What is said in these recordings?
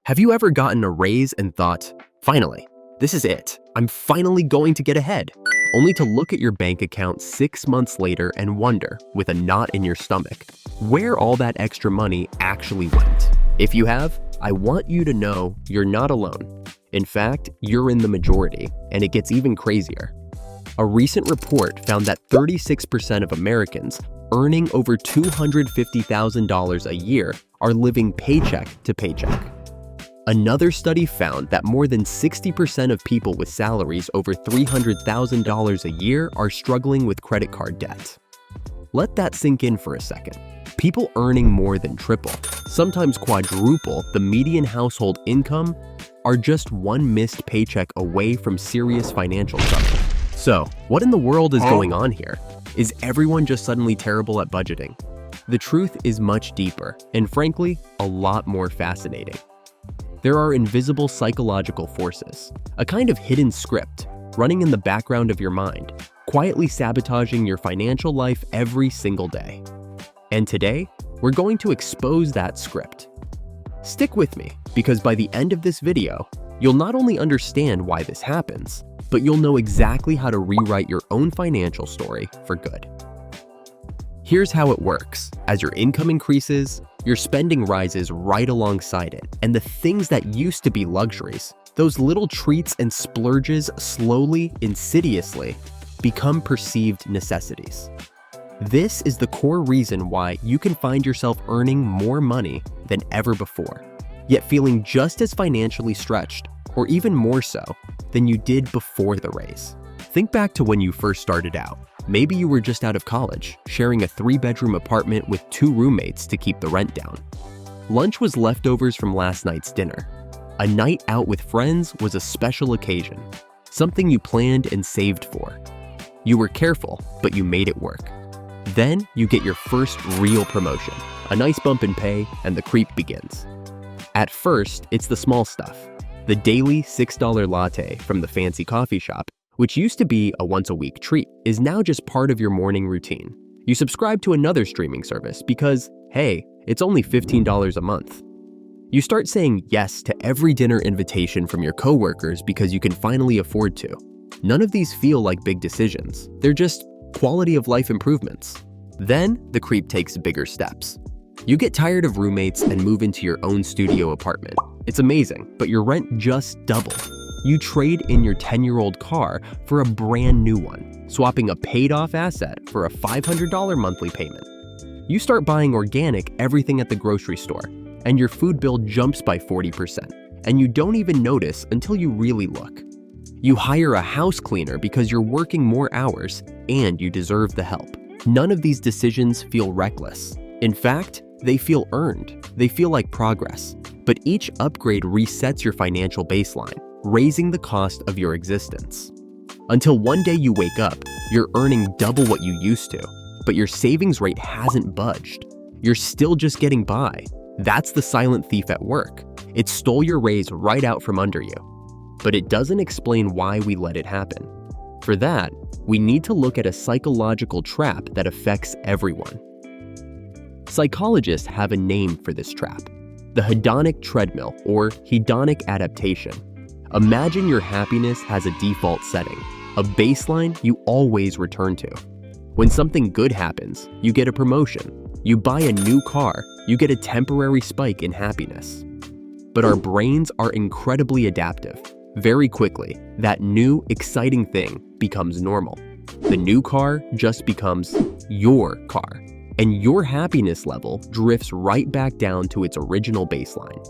Have you ever gotten a raise and thought, finally, this is it, I'm finally going to get ahead, only to look at your bank account 6 months later and wonder, with a knot in your stomach, where all that extra money actually went? If you have, I want you to know you're not alone. In fact, you're in the majority, and it gets even crazier. A recent report found that 36% of Americans earning over $250,000 a year are living paycheck to paycheck. Another study found that more than 60% of people with salaries over $300,000 a year are struggling with credit card debt. Let that sink in for a second. People earning more than triple, sometimes quadruple, the median household income are just one missed paycheck away from serious financial trouble. So, what in the world is going on here? Is everyone just suddenly terrible at budgeting? The truth is much deeper, and frankly, a lot more fascinating. There are invisible psychological forces, a kind of hidden script running in the background of your mind, quietly sabotaging your financial life every single day. And today, we're going to expose that script. Stick with me, because by the end of this video, you'll not only understand why this happens, but you'll know exactly how to rewrite your own financial story for good. Here's how it works. As your income increases, your spending rises right alongside it, and the things that used to be luxuries, those little treats and splurges slowly, insidiously, become perceived necessities. This is the core reason why you can find yourself earning more money than ever before, yet feeling just as financially stretched, or even more so, than you did before the raise. Think back to when you first started out. Maybe you were just out of college, sharing a 3-bedroom apartment with 2 roommates to keep the rent down. Lunch was leftovers from last night's dinner. A night out with friends was a special occasion, something you planned and saved for. You were careful, but you made it work. Then you get your first real promotion, a nice bump in pay, and the creep begins. At first, it's the small stuff. The daily $6 latte from the fancy coffee shop, which used to be a once-a-week treat, is now just part of your morning routine. You subscribe to another streaming service because, hey, it's only $15 a month. You start saying yes to every dinner invitation from your coworkers because you can finally afford to. None of these feel like big decisions. They're just quality of life improvements. Then, the creep takes bigger steps. You get tired of roommates and move into your own studio apartment. It's amazing, but your rent just doubled. You trade in your 10-year-old car for a brand new one, swapping a paid-off asset for a $500 monthly payment. You start buying organic everything at the grocery store, and your food bill jumps by 40%, and you don't even notice until you really look. You hire a house cleaner because you're working more hours, and you deserve the help. None of these decisions feel reckless. In fact, they feel earned. They feel like progress. But each upgrade resets your financial baseline, raising the cost of your existence. Until one day you wake up, you're earning double what you used to, but your savings rate hasn't budged. You're still just getting by. That's the silent thief at work. It stole your raise right out from under you. But it doesn't explain why we let it happen. For that, we need to look at a psychological trap that affects everyone. Psychologists have a name for this trap: the hedonic treadmill, or hedonic adaptation. Imagine your happiness has a default setting, a baseline you always return to. When something good happens, you get a promotion. You buy a new car, you get a temporary spike in happiness. But our brains are incredibly adaptive. Very quickly, that new, exciting thing becomes normal. The new car just becomes your car, and your happiness level drifts right back down to its original baseline.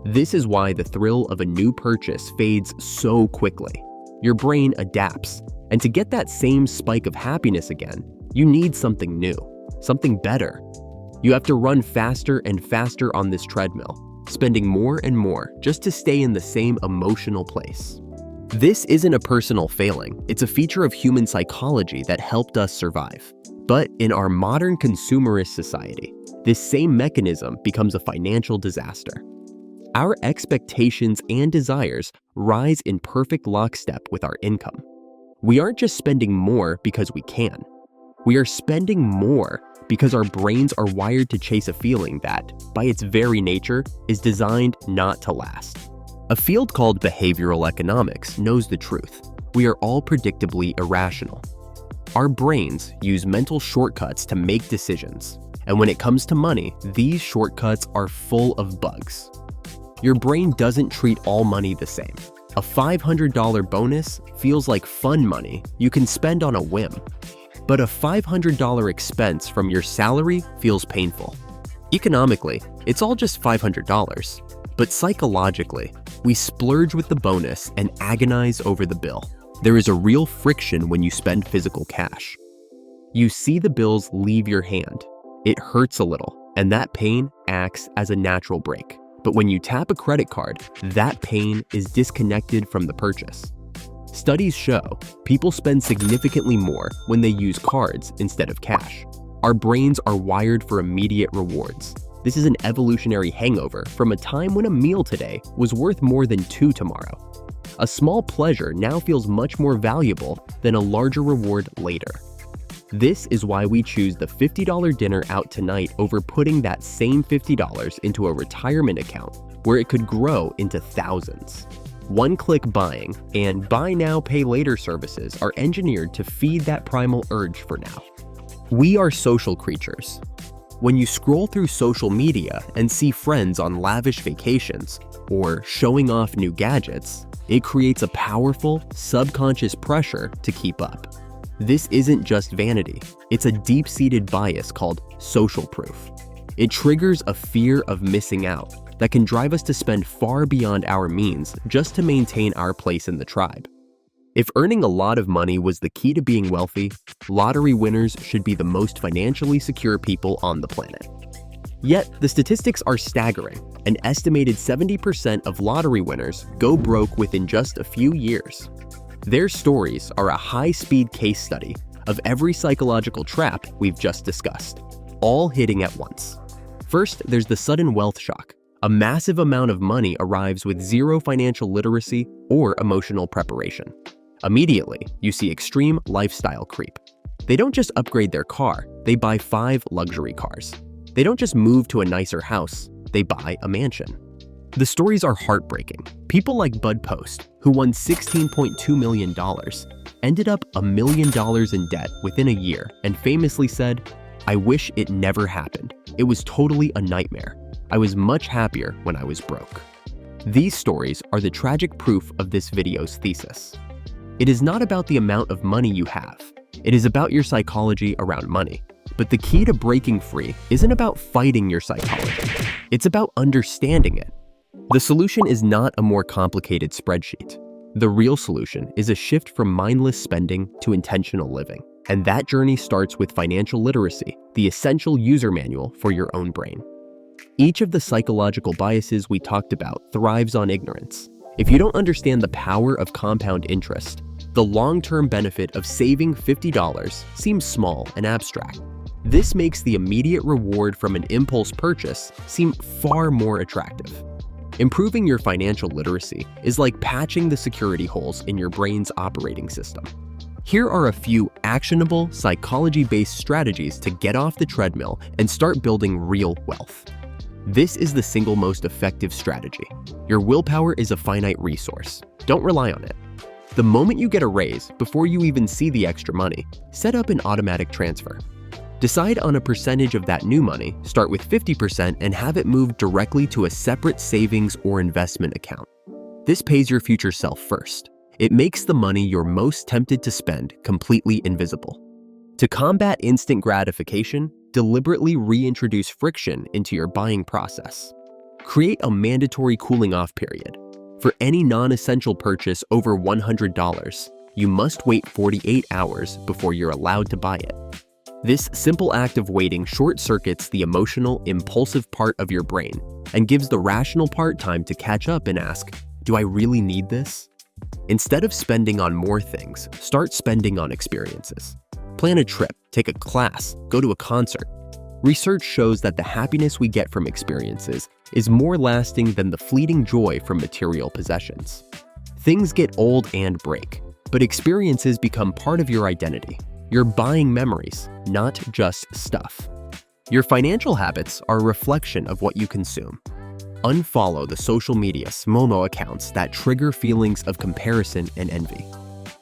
This is why the thrill of a new purchase fades so quickly. Your brain adapts, and to get that same spike of happiness again, you need something new, something better. You have to run faster and faster on this treadmill, spending more and more just to stay in the same emotional place. This isn't a personal failing, it's a feature of human psychology that helped us survive. But in our modern consumerist society, this same mechanism becomes a financial disaster. Our expectations and desires rise in perfect lockstep with our income. We aren't just spending more because we can. We are spending more because our brains are wired to chase a feeling that, by its very nature, is designed not to last. A field called behavioral economics knows the truth. We are all predictably irrational. Our brains use mental shortcuts to make decisions, and when it comes to money, these shortcuts are full of bugs. Your brain doesn't treat all money the same. A $500 bonus feels like fun money you can spend on a whim, but a $500 expense from your salary feels painful. Economically, it's all just $500, but psychologically, we splurge with the bonus and agonize over the bill. There is a real friction when you spend physical cash. You see the bills leave your hand. It hurts a little, and that pain acts as a natural break. But when you tap a credit card, that pain is disconnected from the purchase. Studies show people spend significantly more when they use cards instead of cash. Our brains are wired for immediate rewards. This is an evolutionary hangover from a time when a meal today was worth more than two tomorrow. A small pleasure now feels much more valuable than a larger reward later. This is why we choose the $50 dinner out tonight over putting that same $50 into a retirement account where it could grow into thousands. One-click buying and buy now, pay later services are engineered to feed that primal urge for now. We are social creatures. When you scroll through social media and see friends on lavish vacations or showing off new gadgets, it creates a powerful, subconscious pressure to keep up. This isn't just vanity, it's a deep-seated bias called social proof. It triggers a fear of missing out that can drive us to spend far beyond our means just to maintain our place in the tribe. If earning a lot of money was the key to being wealthy, lottery winners should be the most financially secure people on the planet. Yet, the statistics are staggering. An estimated 70% of lottery winners go broke within just a few years. Their stories are a high-speed case study of every psychological trap we've just discussed, all hitting at once. First, there's the sudden wealth shock. A massive amount of money arrives with zero financial literacy or emotional preparation. Immediately, you see extreme lifestyle creep. They don't just upgrade their car, they buy 5 luxury cars. They don't just move to a nicer house, they buy a mansion. The stories are heartbreaking. People like Bud Post, who won $16.2 million, ended up $1 million in debt within a year and famously said, "I wish it never happened. It was totally a nightmare. I was much happier when I was broke." These stories are the tragic proof of this video's thesis. It is not about the amount of money you have. It is about your psychology around money. But the key to breaking free isn't about fighting your psychology. It's about understanding it. The solution is not a more complicated spreadsheet. The real solution is a shift from mindless spending to intentional living. And that journey starts with financial literacy, the essential user manual for your own brain. Each of the psychological biases we talked about thrives on ignorance. If you don't understand the power of compound interest, the long-term benefit of saving $50 seems small and abstract. This makes the immediate reward from an impulse purchase seem far more attractive. Improving your financial literacy is like patching the security holes in your brain's operating system. Here are a few actionable, psychology-based strategies to get off the treadmill and start building real wealth. This is the single most effective strategy. Your willpower is a finite resource. Don't rely on it. The moment you get a raise, before you even see the extra money, set up an automatic transfer. Decide on a percentage of that new money, start with 50%, and have it moved directly to a separate savings or investment account. This pays your future self first. It makes the money you're most tempted to spend completely invisible. To combat instant gratification, deliberately reintroduce friction into your buying process. Create a mandatory cooling off period. For any non-essential purchase over $100, you must wait 48 hours before you're allowed to buy it. This simple act of waiting short-circuits the emotional, impulsive part of your brain and gives the rational part time to catch up and ask, "Do I really need this?" Instead of spending on more things, start spending on experiences. Plan a trip, take a class, go to a concert. Research shows that the happiness we get from experiences is more lasting than the fleeting joy from material possessions. Things get old and break, but experiences become part of your identity. You're buying memories, not just stuff. Your financial habits are a reflection of what you consume. Unfollow the social media SMOMO accounts that trigger feelings of comparison and envy.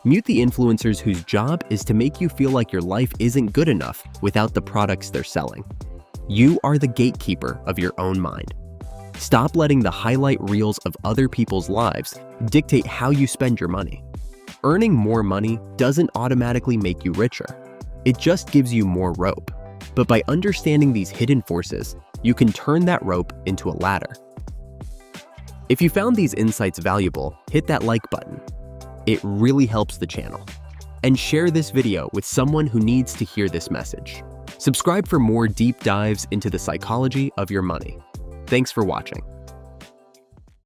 Mute the influencers whose job is to make you feel like your life isn't good enough without the products they're selling. You are the gatekeeper of your own mind. Stop letting the highlight reels of other people's lives dictate how you spend your money. Earning more money doesn't automatically make you richer. It just gives you more rope. But by understanding these hidden forces, you can turn that rope into a ladder. If you found these insights valuable, hit that like button. It really helps the channel. And share this video with someone who needs to hear this message. Subscribe for more deep dives into the psychology of your money. Thanks for watching.